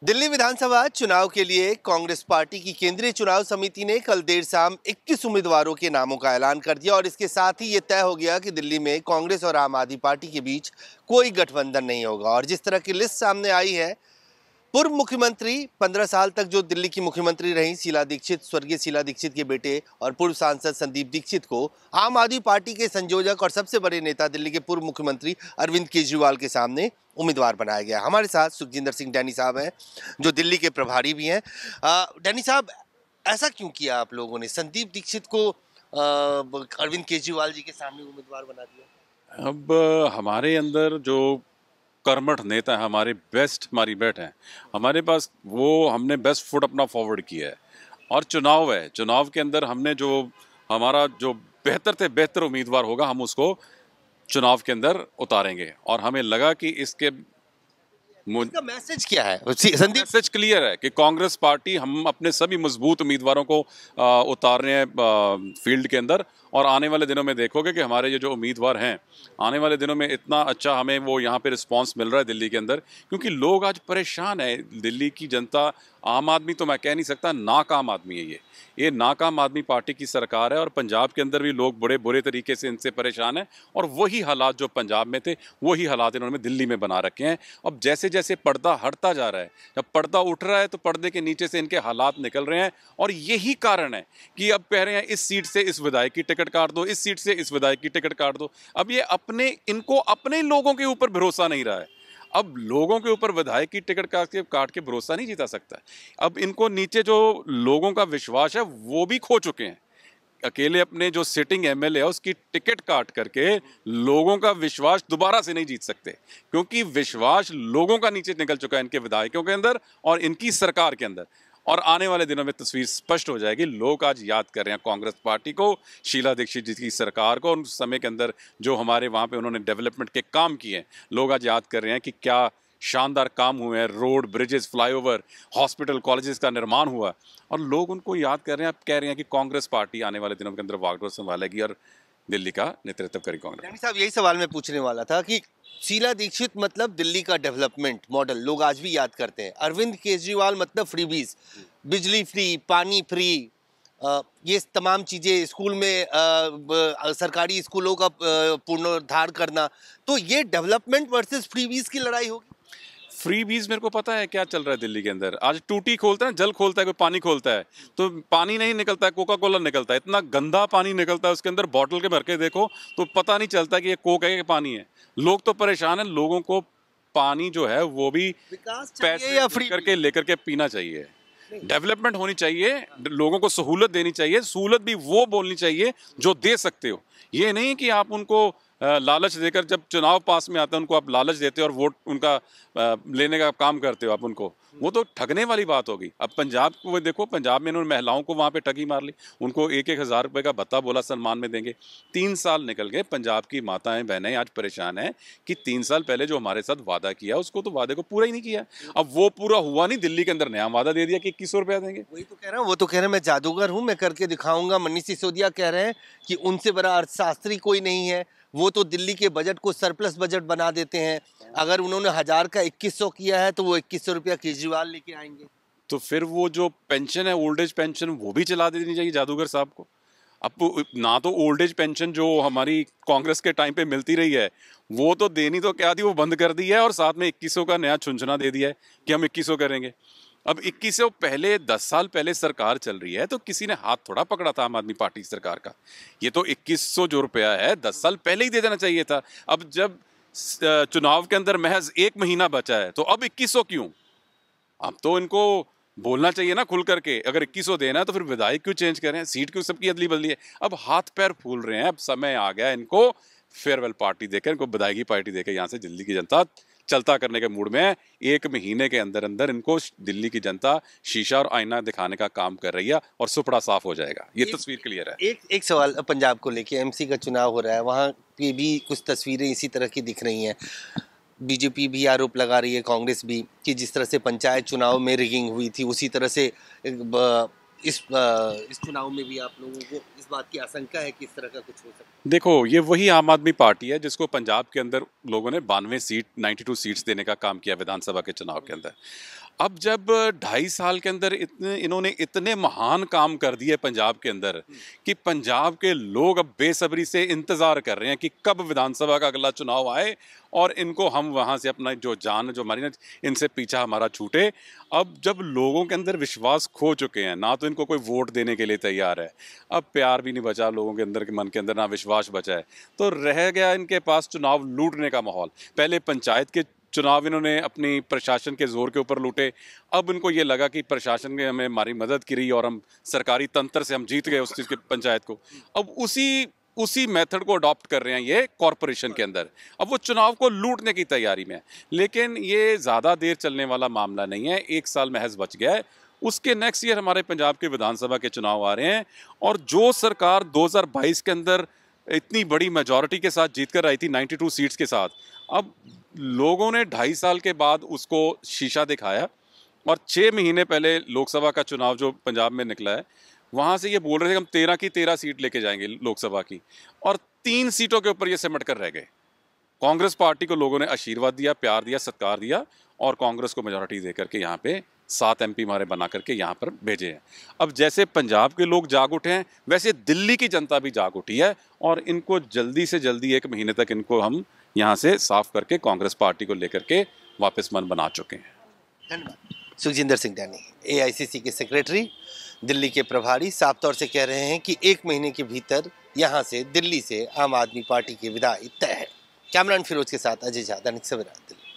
दिल्ली विधानसभा चुनाव के लिए कांग्रेस पार्टी की केंद्रीय चुनाव समिति ने कल देर शाम 21 उम्मीदवारों के नामों का ऐलान कर दिया और इसके साथ ही ये तय हो गया कि दिल्ली में कांग्रेस और आम आदमी पार्टी के बीच कोई गठबंधन नहीं होगा। और जिस तरह की लिस्ट सामने आई है, पूर्व मुख्यमंत्री 15 साल तक जो दिल्ली की मुख्यमंत्री रही शीला दीक्षित, स्वर्गीय शीला दीक्षित के बेटे और पूर्व सांसद संदीप दीक्षित को आम आदमी पार्टी के संयोजक और सबसे बड़े नेता दिल्ली के पूर्व मुख्यमंत्री अरविंद केजरीवाल के सामने उम्मीदवार बनाया गया। हमारे साथ सुखजिंदर सिंह डैनी साहब हैं, जो दिल्ली के प्रभारी भी हैं। डैनी साहब, ऐसा क्यों किया आप लोगों ने, संदीप दीक्षित को अरविंद केजरीवाल जी के सामने उम्मीदवार बना दिया? अब हमारे अंदर जो कर्मठ नेता है, हमारी बेट है, हमारे पास वो हमने बेस्ट फुट अपना फॉरवर्ड किया है। और चुनाव है, चुनाव के अंदर हमने जो हमारा जो बेहतर से बेहतर उम्मीदवार होगा हम उसको चुनाव के अंदर उतारेंगे। और हमें लगा कि इसका मैसेज क्या है? संदीप, मैसेज क्लियर है कि कांग्रेस पार्टी हम अपने सभी मजबूत उम्मीदवारों को उतार रहे हैं फील्ड के अंदर। और आने वाले दिनों में देखोगे कि हमारे ये जो उम्मीदवार हैं, आने वाले दिनों में इतना अच्छा हमें वो यहाँ पे रिस्पांस मिल रहा है दिल्ली के अंदर, क्योंकि लोग आज परेशान है। दिल्ली की जनता, आम आदमी तो मैं कह नहीं सकता, नाकाम आदमी है ये नाकाम आदमी पार्टी की सरकार है। और पंजाब के अंदर भी लोग बड़े बुरे तरीके से इनसे परेशान हैं। और वही हालात जो पंजाब में थे, वही हालात इन्होंने दिल्ली में बना रखे हैं। अब जैसे जैसे पर्दा हटता जा रहा है, जब पर्दा उठ रहा है तो पर्दे के नीचे से इनके हालात निकल रहे हैं। और यही कारण है कि अब कह रहे हैं इस सीट से इस विधायक की टिकट काट दो, इस सीट से इस विधायक की टिकट काट दो। अब ये इनको अपने लोगों के ऊपर भरोसा नहीं रहा है। अब लोगों के ऊपर विधायक की टिकट काट के भरोसा नहीं जीता सकता। अब इनको नीचे जो लोगों का विश्वास है वो भी खो चुके हैं। अकेले अपने जो सिटिंग एमएलए है उसकी टिकट काट करके लोगों का विश्वास दोबारा से नहीं जीत सकते, क्योंकि विश्वास लोगों का नीचे निकल चुका है इनके विधायकों के अंदर और इनकी सरकार के अंदर। और आने वाले दिनों में तस्वीर स्पष्ट हो जाएगी। लोग आज याद कर रहे हैं कांग्रेस पार्टी को, शीला दीक्षित जी की सरकार को, और उस समय के अंदर जो हमारे वहाँ पे उन्होंने डेवलपमेंट के काम किए। लोग आज याद कर रहे हैं कि क्या शानदार काम हुए हैं, road, bridges, flyover, hospital, colleges का निर्माण हुआ। और लोग उनको याद कर रहे हैं। अब कह रहे हैं कि कांग्रेस पार्टी आने वाले दिनों के अंदर वागडोर संभालेगी और दिल्ली का नेतृत्व करेगी कांग्रेस। साहब, यही सवाल मैं पूछने वाला था कि शीला दीक्षित मतलब दिल्ली का डेवलपमेंट मॉडल, लोग आज भी याद करते हैं। अरविंद केजरीवाल मतलब फ्रीबीज, बिजली फ्री, पानी फ्री, ये तमाम चीजें, स्कूल में सरकारी स्कूलों का पुनरुद्धार करना। तो ये डेवलपमेंट वर्सेस फ्रीबीज की लड़ाई होगी। फ्री बीज मेरे को पता है क्या चल रहा है दिल्ली के अंदर। आज टूटी खोलता है, जल खोलता है, कोई पानी खोलता है तो पानी नहीं निकलता है, कोका कोला निकलता है। इतना गंदा पानी निकलता है उसके अंदर, बॉटल के भर के देखो तो पता नहीं चलता कि ये कोक है कि पानी है। लोग तो परेशान है। लोगों को पानी जो है वो भी पैसे या फ्री करके लेकर के पीना चाहिए। डेवलपमेंट होनी चाहिए, लोगों को सहूलत देनी चाहिए। सहूलत भी वो बोलनी चाहिए जो दे सकते हो। ये नहीं कि आप उनको लालच देकर, जब चुनाव पास में आता है उनको आप लालच देते हो और वोट उनका लेने का काम करते हो आप उनको। वो तो ठगने वाली बात होगी। अब पंजाब को देखो, पंजाब में इन्होंने महिलाओं को वहाँ पे ठगी मार ली। उनको 1-1 हज़ार रुपये का भत्ता बोला सम्मान में देंगे। 3 साल निकल गए, पंजाब की माताएं बहनें आज परेशान हैं कि 3 साल पहले जो हमारे साथ वादा किया उसको तो वादे को पूरा ही नहीं किया। अब वो पूरा हुआ नहीं, दिल्ली के अंदर नया वादा दे दिया कि 2100 रुपया देंगे। वही तो कह रहा हूँ, वो तो कह रहे हैं मैं जादूगर हूँ, मैं करके दिखाऊंगा। मनीष सिसोदिया कह रहे हैं कि उनसे बड़ा अर्थशास्त्री कोई नहीं है, वो तो दिल्ली के बजट को सरप्लस बजट बना देते हैं। अगर उन्होंने 1000 का 2100 किया है तो वो 2100 रुपया केजरीवाल लेके आएंगे। तो फिर वो जो पेंशन है, ओल्ड एज पेंशन, वो भी चला देनी चाहिए जादूगर साहब को। अब ना तो ओल्ड एज पेंशन जो हमारी कांग्रेस के टाइम पे मिलती रही है वो तो देनी तो क्या थी, वो बंद कर दी है। और साथ में 2100 का नया छुंछना दे दिया है कि हम 2100 करेंगे। अब 2100 पहले, 10 साल पहले सरकार चल रही है तो किसी ने हाथ थोड़ा पकड़ा था आम आदमी पार्टी सरकार का। ये तो 2100 जो रुपया है 10 साल पहले ही दे देना चाहिए था। अब जब चुनाव के अंदर महज 1 महीना बचा है तो अब 2100 क्यों? अब तो इनको बोलना चाहिए ना खुल करके। अगर 2100 देना है तो फिर विधायक क्यों चेंज करें, सीट क्यों सबकी अदली बदली है? अब हाथ पैर फूल रहे हैं। अब समय आ गया इनको फेयरवेल पार्टी देकर, इनको विदायगी पार्टी देकर यहाँ से दिल्ली की जनता चलता करने के मूड में है। 1 महीने के अंदर अंदर इनको दिल्ली की जनता शीशा और आईना दिखाने का काम कर रही है और सुपड़ा साफ हो जाएगा। ये तस्वीर क्लियर है। एक सवाल पंजाब को लेके, एमसी का चुनाव हो रहा है, वहाँ पे भी कुछ तस्वीरें इसी तरह की दिख रही हैं। बीजेपी भी आरोप लगा रही है, कांग्रेस भी, कि जिस तरह से पंचायत चुनाव में रिगिंग हुई थी उसी तरह से इस चुनाव में भी आप लोगों को इस बात की आशंका है कि इस तरह का कुछ हो सकता है। देखो, ये वही आम आदमी पार्टी है जिसको पंजाब के अंदर लोगों ने 92 सीट 92 सीट्स देने का काम किया विधानसभा के चुनाव के अंदर। अब जब 2.5 साल के अंदर इन्होंने इतने महान काम कर दिए पंजाब के अंदर कि पंजाब के लोग अब बेसब्री से इंतज़ार कर रहे हैं कि कब विधानसभा का अगला चुनाव आए और इनको हम वहाँ से अपना जो जान जो हमारी ना इनसे पीछा हमारा छूटे। अब जब लोगों के अंदर विश्वास खो चुके हैं, ना तो इनको कोई वोट देने के लिए तैयार है, अब प्यार भी नहीं बचा लोगों के अंदर, के मन के अंदर ना विश्वास बचा है, तो रह गया इनके पास चुनाव लूटने का माहौल। पहले पंचायत के चुनाव इन्होंने अपनी प्रशासन के जोर के ऊपर लूटे, अब इनको ये लगा कि प्रशासन ने हमें हमारी मदद करी और हम सरकारी तंत्र से हम जीत गए उस चीज़ के पंचायत को। अब उसी मेथड को अडॉप्ट कर रहे हैं ये कॉरपोरेशन के अंदर। अब वो चुनाव को लूटने की तैयारी में है, लेकिन ये ज़्यादा देर चलने वाला मामला नहीं है। 1 साल महज बच गया है, उसके नेक्स्ट ईयर हमारे पंजाब के विधानसभा के चुनाव आ रहे हैं और जो सरकार 2022 के अंदर इतनी बड़ी मेजॉरिटी के साथ जीत कर आई थी 92 सीट्स के साथ, अब लोगों ने 2.5 साल के बाद उसको शीशा दिखाया और 6 महीने पहले लोकसभा का चुनाव जो पंजाब में निकला है, वहाँ से ये बोल रहे थे कि हम 13 की 13 सीट लेके जाएंगे लोकसभा की, और 3 सीटों के ऊपर ये सिमट कर रह गए। कांग्रेस पार्टी को लोगों ने आशीर्वाद दिया, प्यार दिया, सत्कार दिया और कांग्रेस को मेजॉरिटी दे करके यहाँ पे 7 MP हमारे बना करके यहाँ पर भेजे हैं। अब जैसे पंजाब के लोग जाग उठे हैं, वैसे दिल्ली की जनता भी जाग उठी है और इनको जल्दी से जल्दी 1 महीने तक इनको हम यहाँ से साफ करके कांग्रेस पार्टी को लेकर के वापस मन बना चुके हैं। धन्यवाद। सुखजिंदर सिंह डैनी, AICC के सेक्रेटरी, दिल्ली के प्रभारी, साफ तौर से कह रहे हैं कि 1 महीने के भीतर यहाँ से दिल्ली से आम आदमी पार्टी के विदाई तय है। कैमरामैन फिरोज के साथ अजय झा, दैनिक सवेरा, दिल्ली।